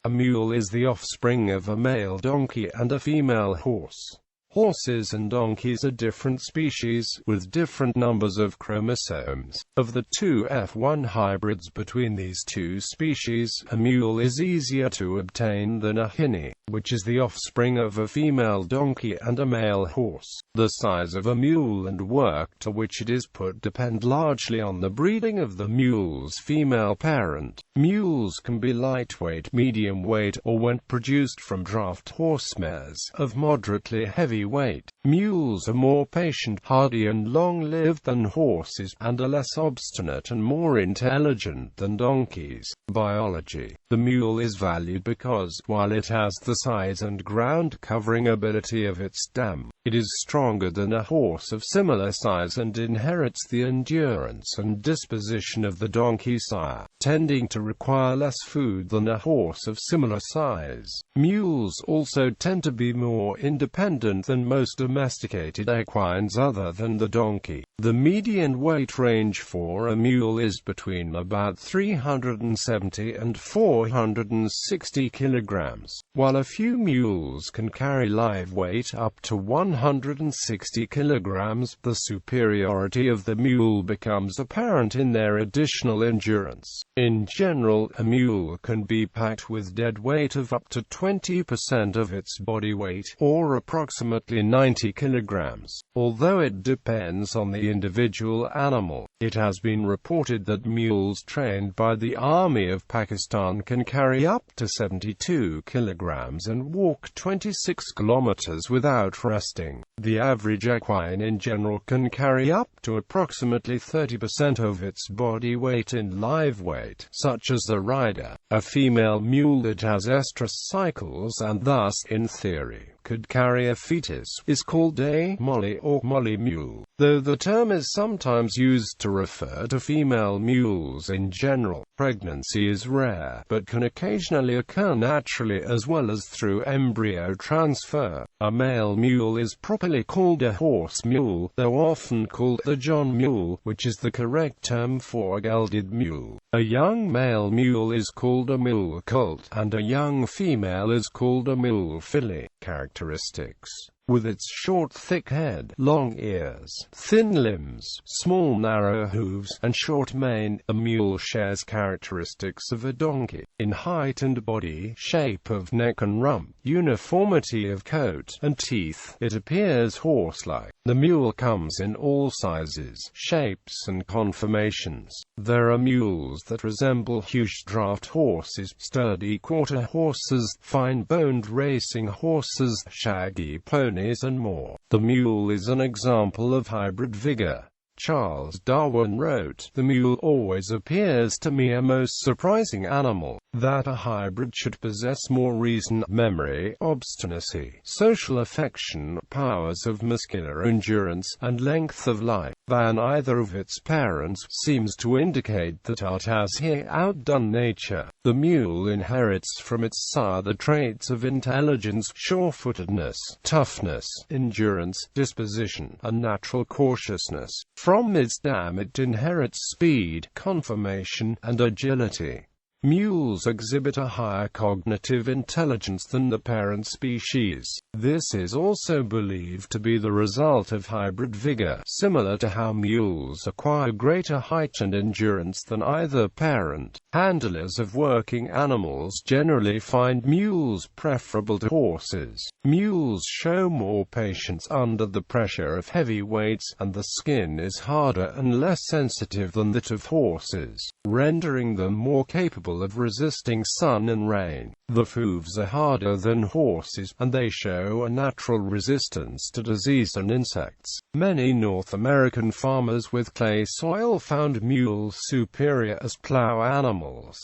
A mule is the offspring of a male donkey and a female horse. Horses and donkeys are different species, with different numbers of chromosomes. Of the two F1 hybrids between these two species, a mule is easier to obtain than a hinny, which is the offspring of a female donkey and a male horse. The size of a mule and work to which it is put depend largely on the breeding of the mule's female parent. Mules can be lightweight, medium weight, or when produced from draft horse mares, of moderately heavy weight. Mules are more patient, hardy and long-lived than horses, and are less obstinate and more intelligent than donkeys. Biology. The mule is valued because, while it has the size and ground-covering ability of its dam, it is stronger than a horse of similar size and inherits the endurance and disposition of the donkey sire, tending to require less food than a horse of similar size. Mules also tend to be more independent than most domesticated equines other than the donkey. The median weight range for a mule is between about 370 and 460 kilograms, while a few mules can carry live weight up to 160 kilograms. The superiority of the mule becomes apparent in their additional endurance. In general, a mule can be packed with dead weight of up to 20% of its body weight, or approximately 90 kilograms. Although it depends on the individual animal, it has been reported that mules trained by the Army of Pakistan can carry up to 72 kilograms and walk 26 kilometers without resting. The average equine in general can carry up to approximately 30% of its body weight in live weight, such as the rider. A female mule that has estrous cycles and thus, in theory, could carry a fetus, is called a molly or molly mule, though the term is sometimes used to refer to female mules in general. Pregnancy is rare, but can occasionally occur naturally as well as through embryo transfer. A male mule is properly called a horse mule, though often called the John mule, which is the correct term for a gelded mule. A young male mule is called a mule colt, and a young female is called a mule filly. Characteristics. With its short thick head, long ears, thin limbs, small narrow hooves, and short mane, a mule shares characteristics of a donkey. In height and body, shape of neck and rump, uniformity of coat and teeth, it appears horse-like. The mule comes in all sizes, shapes and conformations. There are mules that resemble huge draft horses, sturdy quarter horses, fine-boned racing horses, shaggy ponies and more. The mule is an example of hybrid vigor. Charles Darwin wrote, "The mule always appears to me a most surprising animal, that a hybrid should possess more reason, memory, obstinacy, social affection, powers of muscular endurance, and length of life, than either of its parents, seems to indicate that art has here outdone nature." The mule inherits from its sire the traits of intelligence, sure-footedness, toughness, endurance, disposition, and natural cautiousness. From its dam it inherits speed, conformation, and agility. Mules exhibit a higher cognitive intelligence than the parent species. This is also believed to be the result of hybrid vigor, similar to how mules acquire greater height and endurance than either parent. Handlers of working animals generally find mules preferable to horses. Mules show more patience under the pressure of heavy weights, and the skin is harder and less sensitive than that of horses, rendering them more capable of resisting sun and rain. The hooves are harder than horses, and they show a natural resistance to disease and insects. Many North American farmers with clay soil found mules superior as plow animals.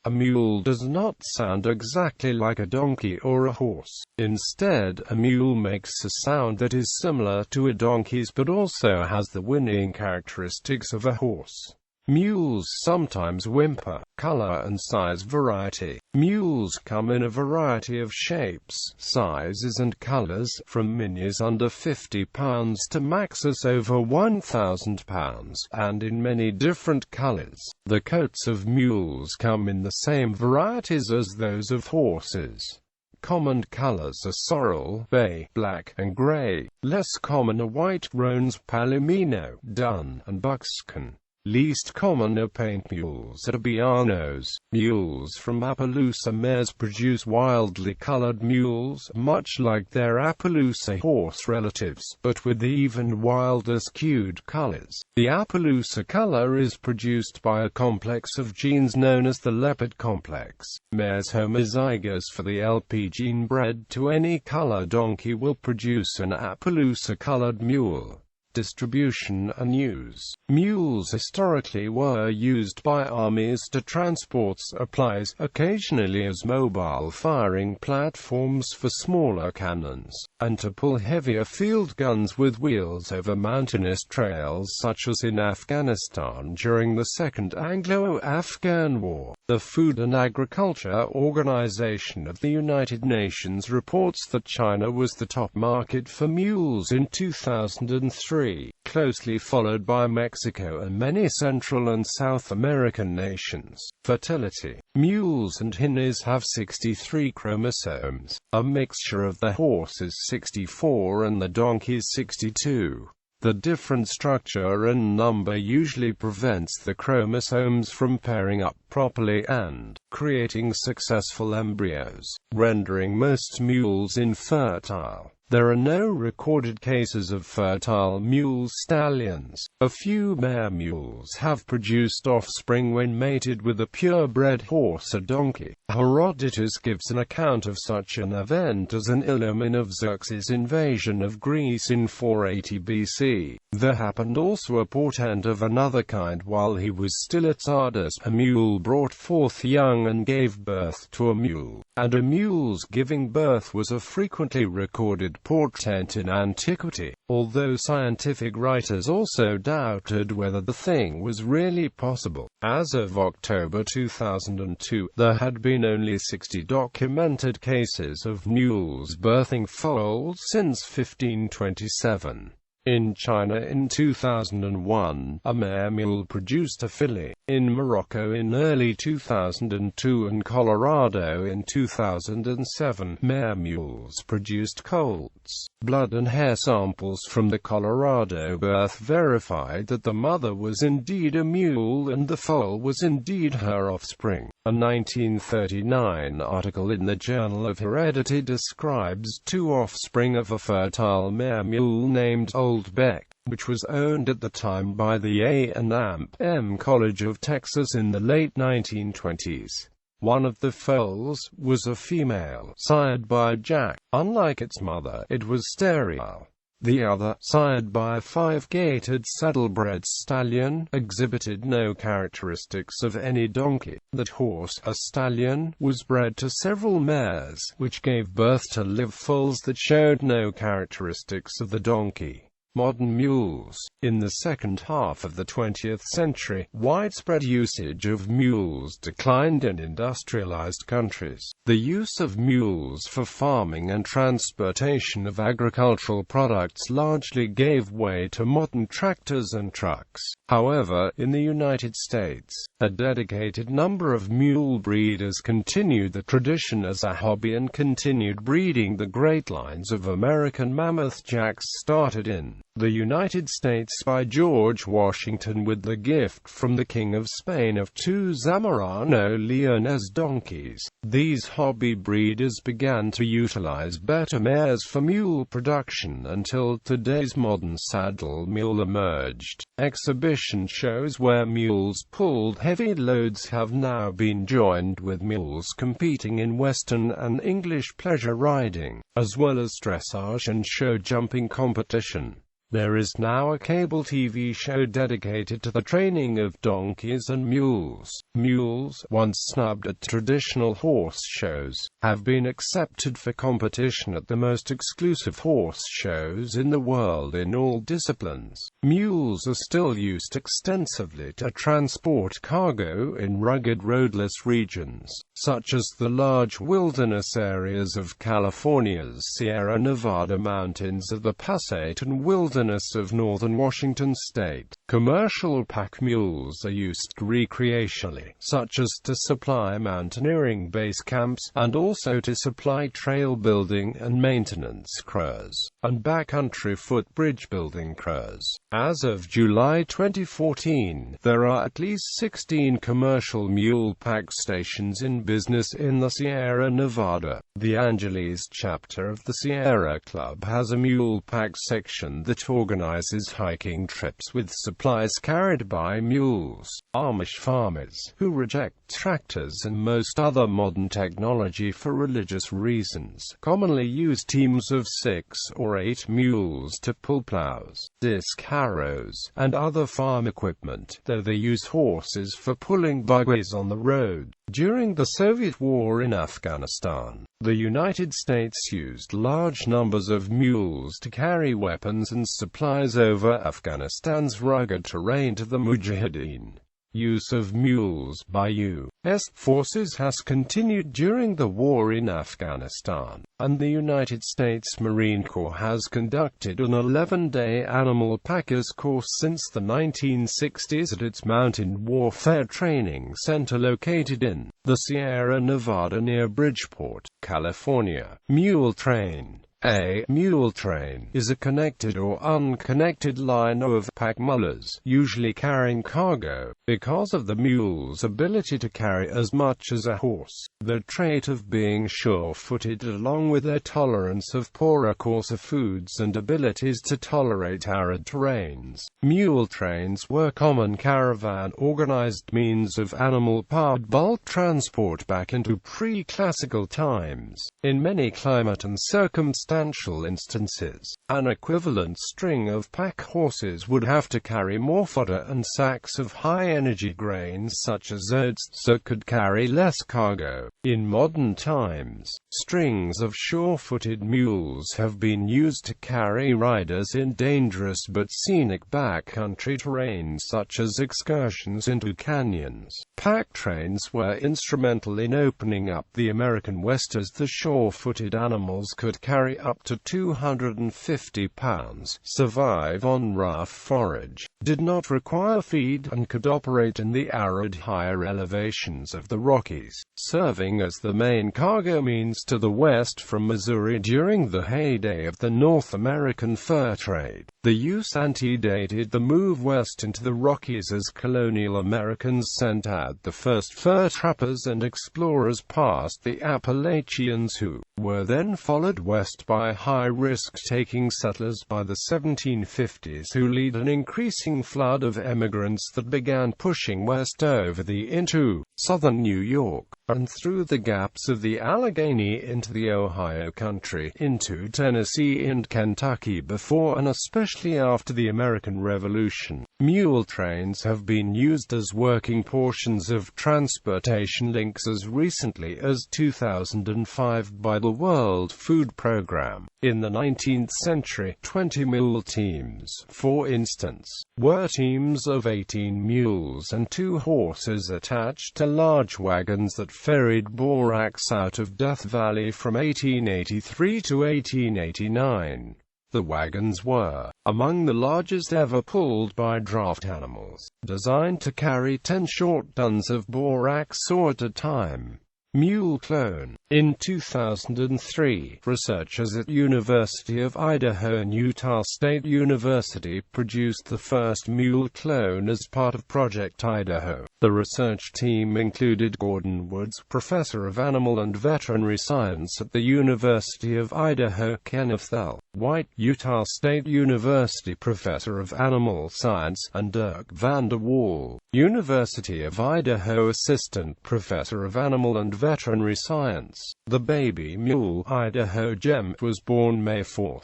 A mule does not sound exactly like a donkey or a horse. Instead, a mule makes a sound that is similar to a donkey's but also has the whinnying characteristics of a horse. Mules sometimes whimper. Color and size variety. Mules come in a variety of shapes, sizes and colors, from minis under 50 pounds to maxes over 1,000 pounds, and in many different colors. The coats of mules come in the same varieties as those of horses. Common colors are sorrel, bay, black, and gray. Less common are white, roans, palomino, dun, and buckskin. Least common are paint mules and Bianos. Mules from Appaloosa mares produce wildly colored mules, much like their Appaloosa horse relatives, but with even wilder skewed colors. The Appaloosa color is produced by a complex of genes known as the leopard complex. Mares homozygous for the LP gene bred to any color donkey will produce an Appaloosa colored mule. Distribution and use. Mules historically were used by armies to transport supplies, occasionally as mobile firing platforms for smaller cannons, and to pull heavier field guns with wheels over mountainous trails such as in Afghanistan during the Second Anglo-Afghan War. The Food and Agriculture Organization of the United Nations reports that China was the top market for mules in 2003, closely followed by Mexico and many Central and South American nations. Fertility. Mules and hinnies have 63 chromosomes, a mixture of the horse's 64 and the donkey's 62. The different structure and number usually prevents the chromosomes from pairing up properly and creating successful embryos, rendering most mules infertile. There are no recorded cases of fertile mule stallions. A few mare mules have produced offspring when mated with a purebred horse or donkey. Herodotus gives an account of such an event as an illumine of Xerxes' invasion of Greece in 480 BC. There happened also a portent of another kind while he was still at Sardis. A mule brought forth young and gave birth to a mule, and a mule's giving birth was a frequently recorded portent in antiquity, although scientific writers also doubted whether the thing was really possible. As of October 2002, there had been only 60 documented cases of mules birthing foals since 1527. In China in 2001, a mare mule produced a filly. In Morocco in early 2002 and Colorado in 2007, mare mules produced colts. Blood and hair samples from the Colorado birth verified that the mother was indeed a mule and the foal was indeed her offspring. A 1939 article in the Journal of Heredity describes two offspring of a fertile mare mule named Old Beck, which was owned at the time by the A&M College of Texas in the late 1920s. One of the foals was a female, sired by Jack. Unlike its mother, it was sterile. The other, sired by a 5-gated saddlebred stallion, exhibited no characteristics of any donkey. That horse, a stallion, was bred to several mares, which gave birth to live foals that showed no characteristics of the donkey. Modern mules. In the second half of the 20th century, widespread usage of mules declined in industrialized countries. The use of mules for farming and transportation of agricultural products largely gave way to modern tractors and trucks. However, in the United States, a dedicated number of mule breeders continued the tradition as a hobby and continued breeding the great lines of American Mammoth Jacks started in the United States by George Washington with the gift from the King of Spain of 2 Zamorano Leones donkeys. These hobby breeders began to utilize better mares for mule production until today's modern saddle mule emerged. Exhibition shows where mules pulled heavy loads have now been joined with mules competing in Western and English pleasure riding, as well as dressage and show jumping competition. There is now a cable TV show dedicated to the training of donkeys and mules. Mules, once snubbed at traditional horse shows, have been accepted for competition at the most exclusive horse shows in the world in all disciplines. Mules are still used extensively to transport cargo in rugged roadless regions, such as the large wilderness areas of California's Sierra Nevada mountains of the Passat and wilderness of northern Washington state. Commercial pack mules are used recreationally, such as to supply mountaineering base camps, and also to supply trail building and maintenance crews, and backcountry footbridge building crews. As of July 2014, there are at least 16 commercial mule pack stations in business in the Sierra Nevada. The Angeles chapter of the Sierra Club has a mule pack section that organizes hiking trips with supplies carried by mules. Amish farmers, who reject tractors and most other modern technology for religious reasons, commonly use teams of 6 or 8 mules to pull plows, disc harrows, and other farm equipment, though they use horses for pulling buggies on the road. During the Soviet war in Afghanistan, the United States used large numbers of mules to carry weapons and supplies over Afghanistan's rugged terrain to the Mujahideen. Use of mules by U.S. forces has continued during the war in Afghanistan, and the United States Marine Corps has conducted an 11-day animal packers course since the 1960s at its Mountain Warfare Training Center located in the Sierra Nevada near Bridgeport, California. Mule train. A mule train is a connected or unconnected line of pack mules, usually carrying cargo. Because of the mule's ability to carry as much as a horse, the trait of being sure-footed along with their tolerance of poorer coarser foods and abilities to tolerate arid terrains, mule trains were common caravan-organized means of animal-powered bulk transport back into pre-classical times. In many climate and circumstantial instances, an equivalent string of pack horses would have to carry more fodder and sacks of high-energy grains such as oats that could carry less cargo. In modern times, strings of sure-footed mules have been used to carry riders in dangerous but scenic backcountry terrain such as excursions into canyons. Pack trains were instrumental in opening up the American West as the sure-footed animals could carry up to 250 pounds, survive on rough forage, did not require feed, and could operate in the arid higher elevations of the Rockies, serving as the main cargo means to the west from Missouri during the heyday of the North American fur trade. The use antedated the move west into the Rockies as colonial Americans sent out the first fur trappers and explorers past the Appalachians, who were then followed west by high-risk-taking settlers by the 1750s who led an increasing flood of emigrants that began pushing west over into southern New York, and through the gaps of the Allegheny into the Ohio country, into Tennessee and Kentucky before and especially after the American Revolution. Mule trains have been used as working portions of transportation links as recently as 2005 by the World Food Program. In the 19th century, 20 mule teams, for instance, were teams of 18 mules and 2 horses attached to large wagons that ferried borax out of Death Valley from 1883 to 1889. The wagons were among the largest ever pulled by draft animals, designed to carry 10 short tons of borax ore at a time. Mule clone. In 2003, researchers at University of Idaho and Utah State University produced the first mule clone as part of Project Idaho. The research team included Gordon Woods, professor of animal and veterinary science at the University of Idaho, Kenneth L. White, Utah State University professor of animal science, and Dirk van der Wal, University of Idaho assistant professor of animal and veterinary science. The baby mule, Idaho Gem, was born May 4.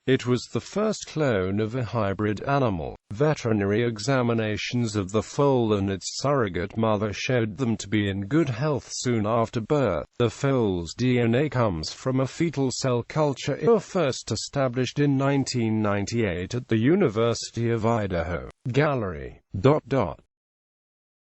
It was the first clone of a hybrid animal. Veterinary examinations of the foal and its surrogate mother showed them to be in good health soon after birth. The foal's DNA comes from a fetal cell culture first established in 1998 at the University of Idaho. Gallery.